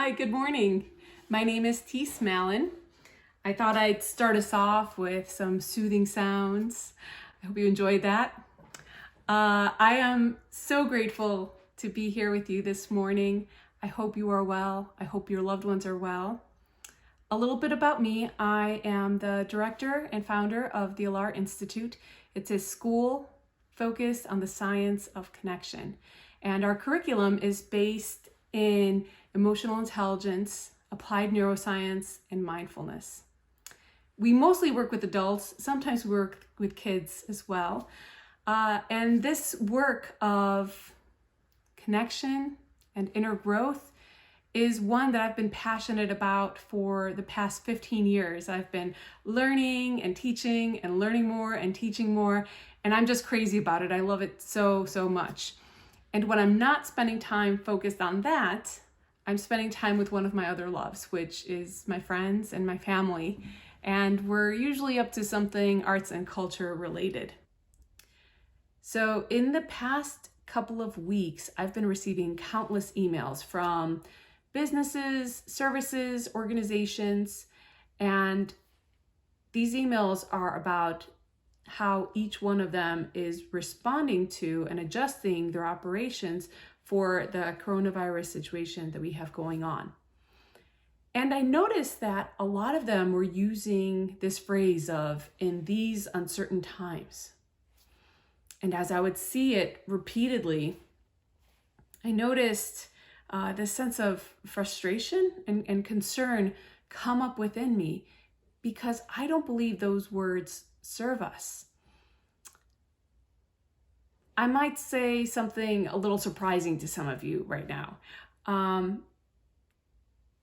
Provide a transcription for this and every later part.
Hi, good morning. My name is T. Smallin. I thought I'd start us off with some soothing sounds. I hope you enjoyed that. I am so grateful to be here with you this morning. I hope you are well. I hope your loved ones are well. A little bit about me. I am the director and founder of the Alar Institute. It's a school focused on the science of connection. And our curriculum is based in emotional intelligence, applied neuroscience, and mindfulness. We mostly work with adults, sometimes we work with kids as well. And this work of connection and inner growth is one that I've been passionate about for the past 15 years. I've been learning and teaching and learning more and teaching more, and I'm just crazy about it. I love it so, so much. And when I'm not spending time focused on that, I'm spending time with one of my other loves, which is my friends and my family. And we're usually up to something arts and culture related. So in the past couple of weeks, I've been receiving countless emails from businesses, services, organizations, and these emails are about how each one of them is responding to and adjusting their operations for the coronavirus situation that we have going on. And I noticed that a lot of them were using this phrase of "in these uncertain times." And as I would see it repeatedly, I noticed this sense of frustration and concern come up within me because I don't believe those words serve us. I might say something a little surprising to some of you right now.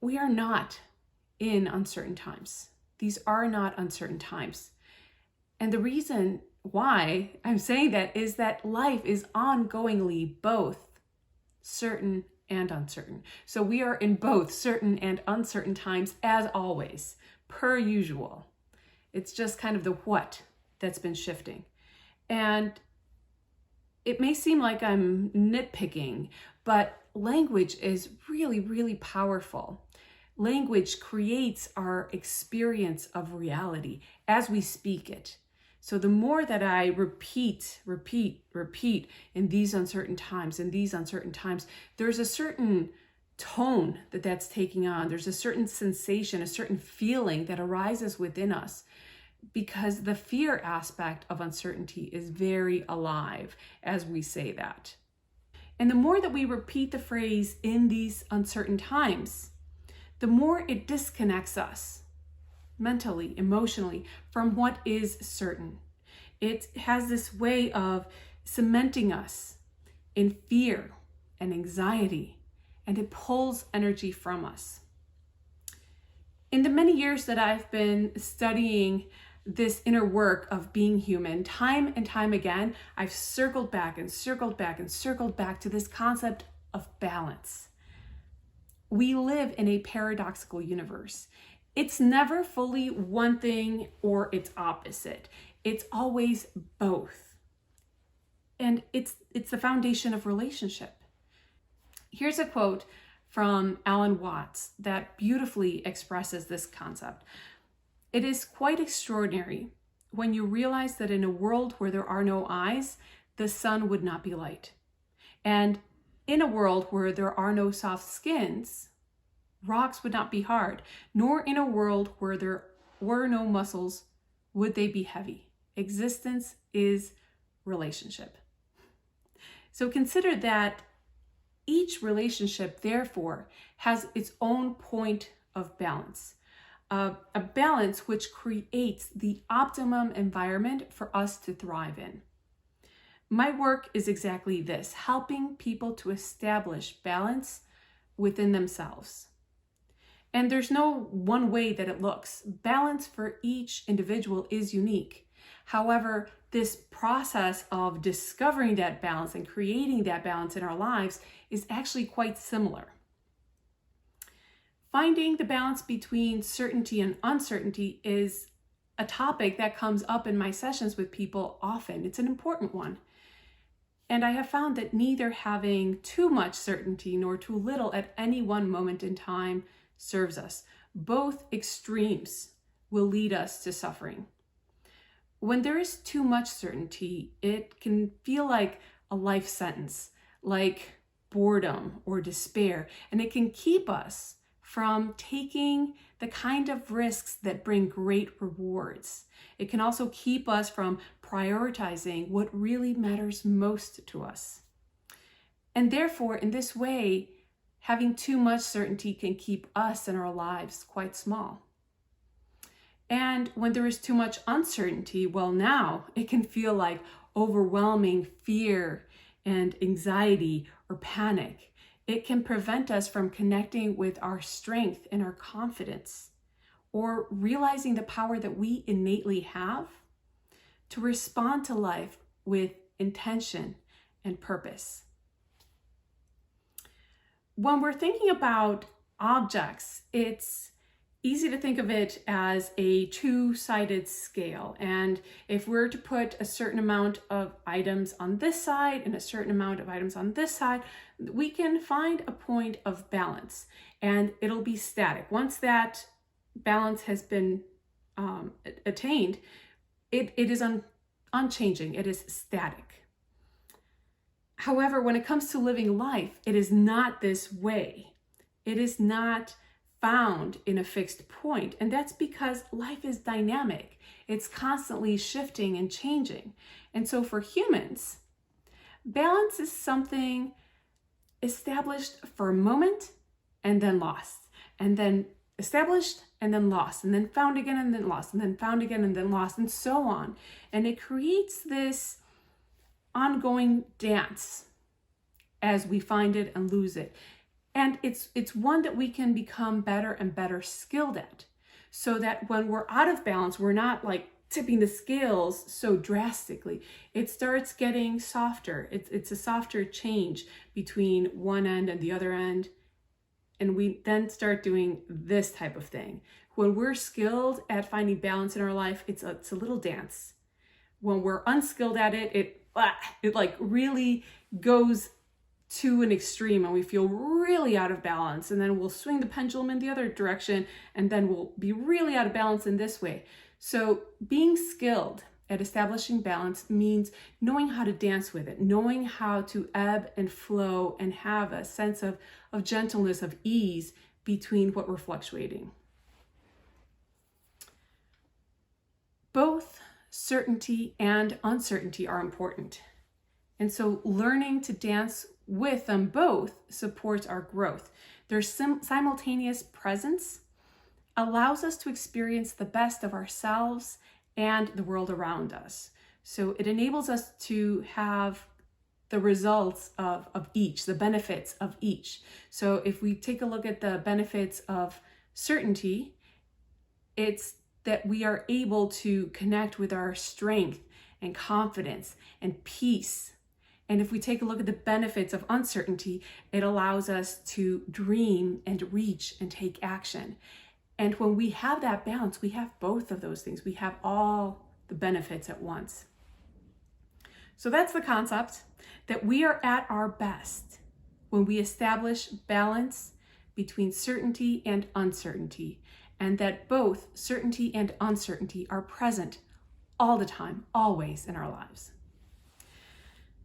We are not in uncertain times. These are not uncertain times. And the reason why I'm saying that is that life is ongoingly both certain and uncertain. So we are in both certain and uncertain times as always, per usual. It's just kind of the what that's been shifting. And it may seem like I'm nitpicking, but language is really, really powerful. Language creates our experience of reality as we speak it. So the more that I repeat in these uncertain times, there's a certain tone that's taking on. There's a certain sensation, a certain feeling that arises within us because the fear aspect of uncertainty is very alive as we say that. And the more that we repeat the phrase "in these uncertain times," the more it disconnects us mentally, emotionally, from what is certain. It has this way of cementing us in fear and anxiety, and it pulls energy from us. In the many years that I've been studying this inner work of being human, time and time again, I've circled back to this concept of balance. We live in a paradoxical universe. It's never fully one thing or its opposite. It's always both. And it's the foundation of relationship. Here's a quote from Alan Watts that beautifully expresses this concept. "It is quite extraordinary when you realize that in a world where there are no eyes, the sun would not be light. And in a world where there are no soft skins, rocks would not be hard, nor in a world where there were no muscles would they be heavy. Existence is relationship." So consider that each relationship, therefore, has its own point of balance, a balance which creates the optimum environment for us to thrive in. My work is exactly this, helping people to establish balance within themselves. And there's no one way that it looks. Balance for each individual is unique. However, this process of discovering that balance and creating that balance in our lives is actually quite similar. Finding the balance between certainty and uncertainty is a topic that comes up in my sessions with people often. It's an important one. And I have found that neither having too much certainty nor too little at any one moment in time serves us. Both extremes will lead us to suffering. When there is too much certainty, it can feel like a life sentence, like boredom or despair, and it can keep us from taking the kind of risks that bring great rewards. It can also keep us from prioritizing what really matters most to us. And therefore, in this way, having too much certainty can keep us and our lives quite small. And when there is too much uncertainty, well, now it can feel like overwhelming fear and anxiety or panic. It can prevent us from connecting with our strength and our confidence, or realizing the power that we innately have to respond to life with intention and purpose. When we're thinking about objects, it's easy to think of it as a two-sided scale. And if we're to put a certain amount of items on this side and a certain amount of items on this side, we can find a point of balance and it'll be static. Once that balance has been attained, it is unchanging, it is static. However, when it comes to living life, it is not this way. It is not found in a fixed point. And that's because life is dynamic. It's constantly shifting and changing. And so for humans, balance is something established for a moment and then lost, and then established and then lost, and then found again and then lost, and then found again and then lost, and so on. And it creates this ongoing dance as we find it and lose it. And it's one that we can become better and better skilled at, so that when we're out of balance, we're not like tipping the scales so drastically. It starts getting softer. It's a softer change between one end and the other end. And we then start doing this type of thing. When we're skilled at finding balance in our life, it's a little dance. When we're unskilled at it, it like really goes to an extreme and we feel really out of balance, and then we'll swing the pendulum in the other direction, and then we'll be really out of balance in this way. So being skilled at establishing balance means knowing how to dance with it, knowing how to ebb and flow and have a sense of gentleness, of ease between what we're fluctuating. Both certainty and uncertainty are important. And so learning to dance with them both supports our growth. Their simultaneous presence allows us to experience the best of ourselves and the world around us. So it enables us to have the results of each, the benefits of each. So if we take a look at the benefits of certainty, it's that we are able to connect with our strength and confidence and peace. And if we take a look at the benefits of uncertainty, it allows us to dream and reach and take action. And when we have that balance, we have both of those things. We have all the benefits at once. So that's the concept, that we are at our best when we establish balance between certainty and uncertainty, and that both certainty and uncertainty are present all the time, always in our lives.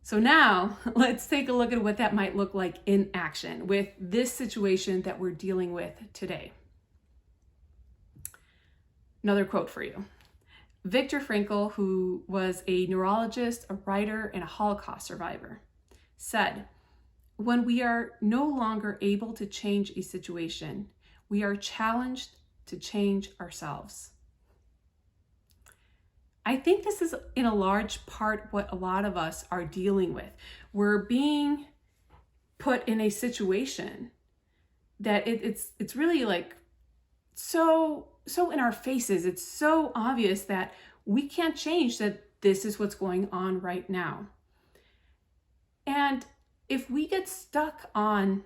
So now let's take a look at what that might look like in action with this situation that we're dealing with today. Another quote for you. Viktor Frankl, who was a neurologist, a writer, and a Holocaust survivor, said, "When we are no longer able to change a situation, we are challenged to change ourselves." I think this is in a large part what a lot of us are dealing with. We're being put in a situation that it's really like so in our faces. It's so obvious that we can't change that this is what's going on right now. And if we get stuck on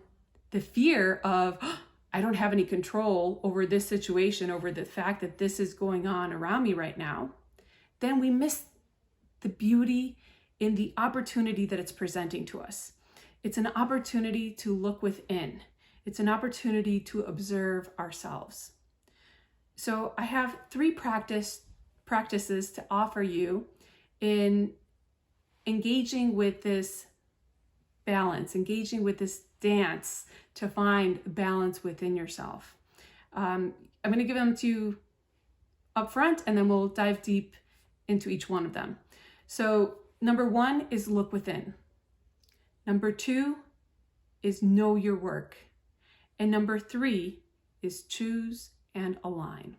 the fear of, I don't have any control over this situation, over the fact that this is going on around me right now, then we miss the beauty in the opportunity that it's presenting to us. It's an opportunity to look within. It's an opportunity to observe ourselves. So I have 3 practices to offer you in engaging with this balance, engaging with this dance to find balance within yourself. I'm going to give them to you up front, and then we'll dive deep into each one of them. So number 1 is look within. Number 2 is know your work. And number 3 is choose and align.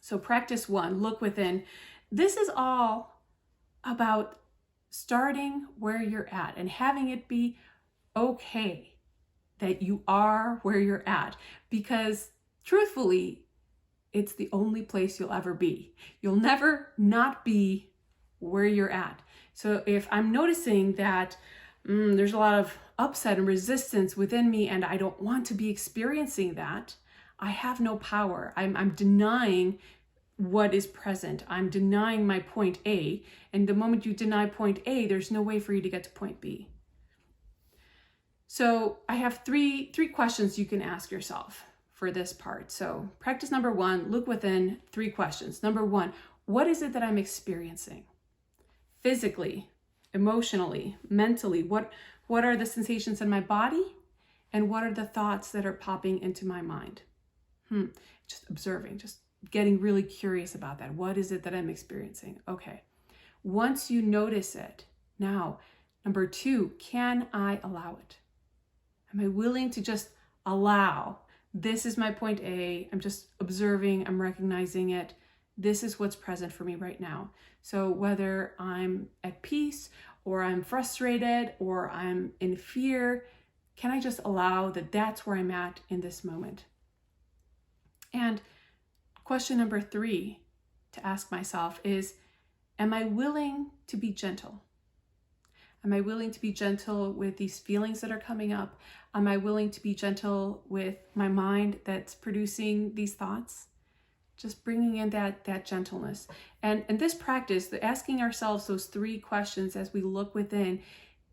So practice 1, look within. This is all about starting where you're at and having it be okay that you are where you're at, because truthfully, it's the only place you'll ever be. You'll never not be where you're at. So if I'm noticing that there's a lot of upset and resistance within me and I don't want to be experiencing that, I have no power. I'm denying what is present. I'm denying my point A. And the moment you deny point A, there's no way for you to get to point B. So I have three questions you can ask yourself for this part. So practice number 1, look within, 3 questions. Number 1, what is it that I'm experiencing? Physically, emotionally, mentally, what are the sensations in my body? And what are the thoughts that are popping into my mind? Just observing, just getting really curious about that. What is it that I'm experiencing? Okay. Once you notice it, now, number 2, can I allow it? Am I willing to just allow? This is my point A. I'm just observing. I'm recognizing it. This is what's present for me right now. So whether I'm at peace or I'm frustrated or I'm in fear, can I just allow that that's where I'm at in this moment? And question number 3 to ask myself is, am I willing to be gentle? Am I willing to be gentle with these feelings that are coming up? Am I willing to be gentle with my mind that's producing these thoughts? Just bringing in that gentleness. And this practice, the asking ourselves those 3 questions as we look within,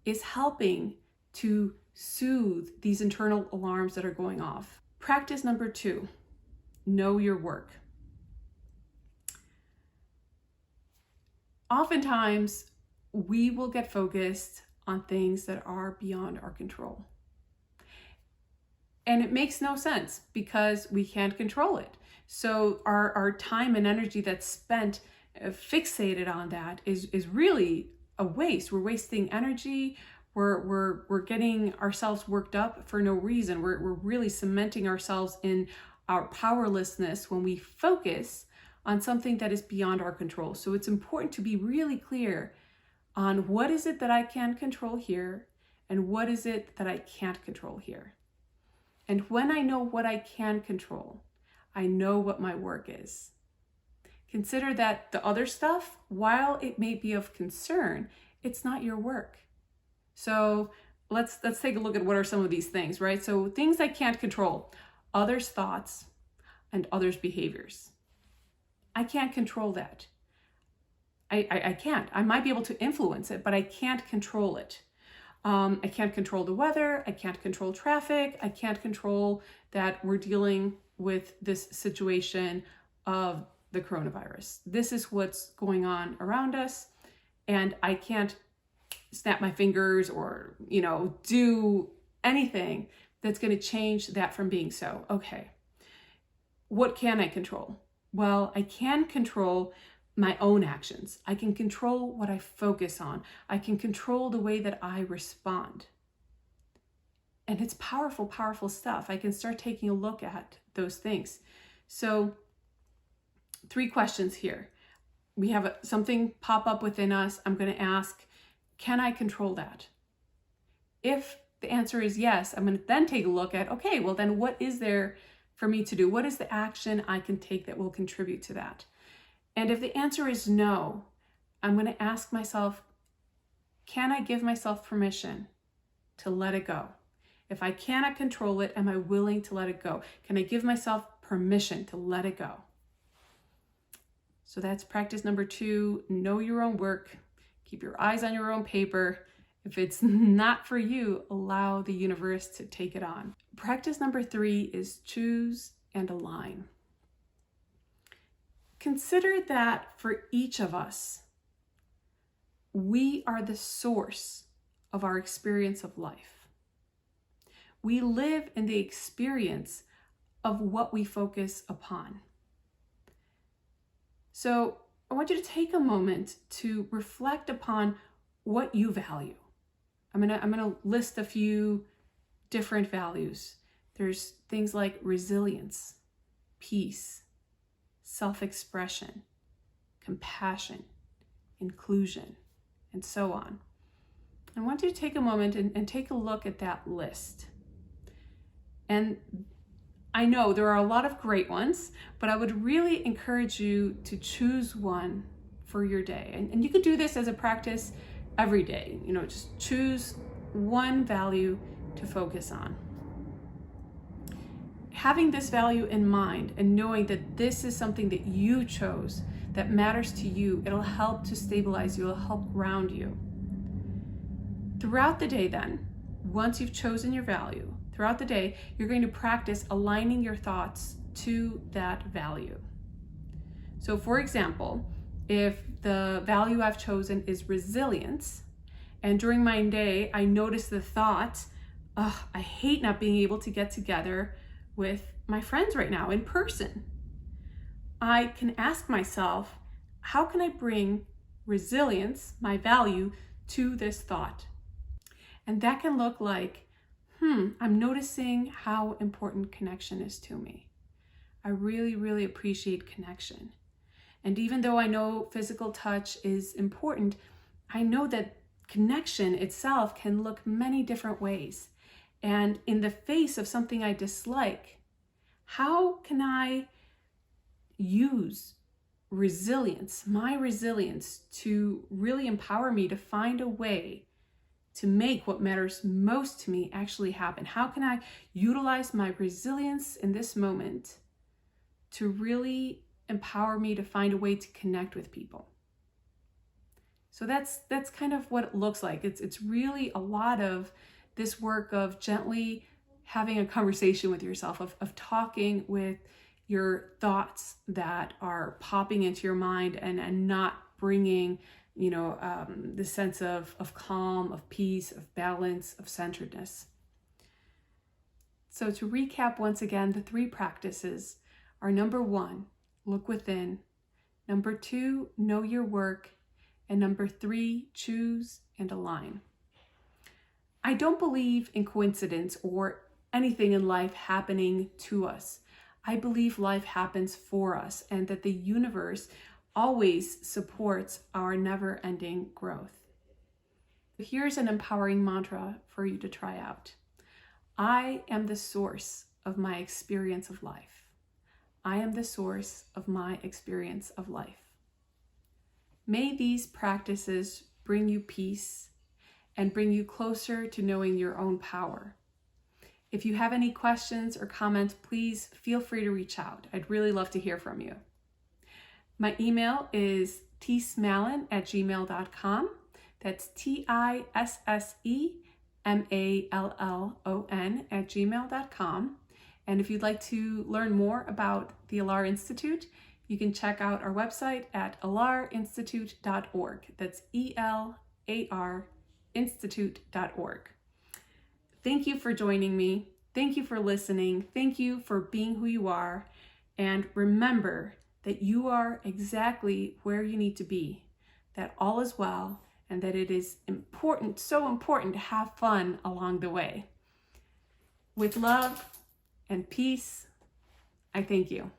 is helping to soothe these internal alarms that are going off. Practice number 2, know your work. Oftentimes, we will get focused on things that are beyond our control. And it makes no sense because we can't control it. So our time and energy that's spent fixated on that is really a waste. We're wasting energy. We're getting ourselves worked up for no reason. We're really cementing ourselves in our powerlessness when we focus on something that is beyond our control. So it's important to be really clear on what is it that I can control here and what is it that I can't control here. And when I know what I can control, I know what my work is. Consider that the other stuff, while it may be of concern, it's not your work. So let's take a look at what are some of these things, right? So things I can't control, others' thoughts and others' behaviors. I can't control that. I can't. I might be able to influence it, but I can't control it. I can't control the weather. I can't control traffic. I can't control that we're dealing with this situation of the coronavirus. This is what's going on around us, and I can't snap my fingers or, do anything that's going to change that from being so. Okay. What can I control? Well, I can control my own actions. I can control what I focus on. I can control the way that I respond. And it's powerful, powerful stuff. I can start taking a look at those things. So 3 questions here. We have something pop up within us. I'm going to ask, can I control that? If the answer is yes, I'm going to then take a look at, okay, well then what is there for me to do? What is the action I can take that will contribute to that? And if the answer is no, I'm going to ask myself, can I give myself permission to let it go? If I cannot control it, am I willing to let it go? Can I give myself permission to let it go? So that's practice number 2, know your own work. Keep your eyes on your own paper. If it's not for you, allow the universe to take it on. Practice number 3 is choose and align. Consider that for each of us, we are the source of our experience of life. We live in the experience of what we focus upon. So I want you to take a moment to reflect upon what you value. I'm gonna list a few different values. There's things like resilience, peace, self-expression, compassion, inclusion, and so on. I want you to take a moment and take a look at that list. And I know there are a lot of great ones, but I would really encourage you to choose one for your day. And you could do this as a practice every day. Just choose one value to focus on. Having this value in mind and knowing that this is something that you chose, that matters to you, it'll help to stabilize you, it'll help ground you. Throughout the day then, once you've chosen your value, throughout the day, you're going to practice aligning your thoughts to that value. So for example, if the value I've chosen is resilience, and during my day, I notice the thought, I hate not being able to get together with my friends right now in person. I can ask myself, how can I bring resilience, my value, to this thought? And that can look like, I'm noticing how important connection is to me. I really, really appreciate connection. And even though I know physical touch is important, I know that connection itself can look many different ways. And in the face of something I dislike, how can I use resilience, my resilience, to really empower me to find a way to make what matters most to me actually happen? How can I utilize my resilience in this moment to really empower me to find a way to connect with people? So that's kind of what it looks like. It's really a lot of this work of gently having a conversation with yourself, of talking with your thoughts that are popping into your mind and not bringing the sense of calm, of peace, of balance, of centeredness. So to recap once again, the 3 practices are: number 1, look within; number 2, know your work; and number 3, choose and align. I don't believe in coincidence or anything in life happening to us. I believe life happens for us and that the universe always supports our never-ending growth. Here's an empowering mantra for you to try out. I am the source of my experience of life. I am the source of my experience of life. May these practices bring you peace and bring you closer to knowing your own power. If you have any questions or comments, please feel free to reach out. I'd really love to hear from you. My email is tsmallon@gmail.com. That's TISSEMALLON@gmail.com. And if you'd like to learn more about the Alar Institute, you can check out our website at alarinstitute.org. That's ELAR institute.org. Thank you for joining me. Thank you for listening. Thank you for being who you are. And remember that you are exactly where you need to be, that all is well, and that it is important, so important to have fun along the way. With love and peace, I thank you.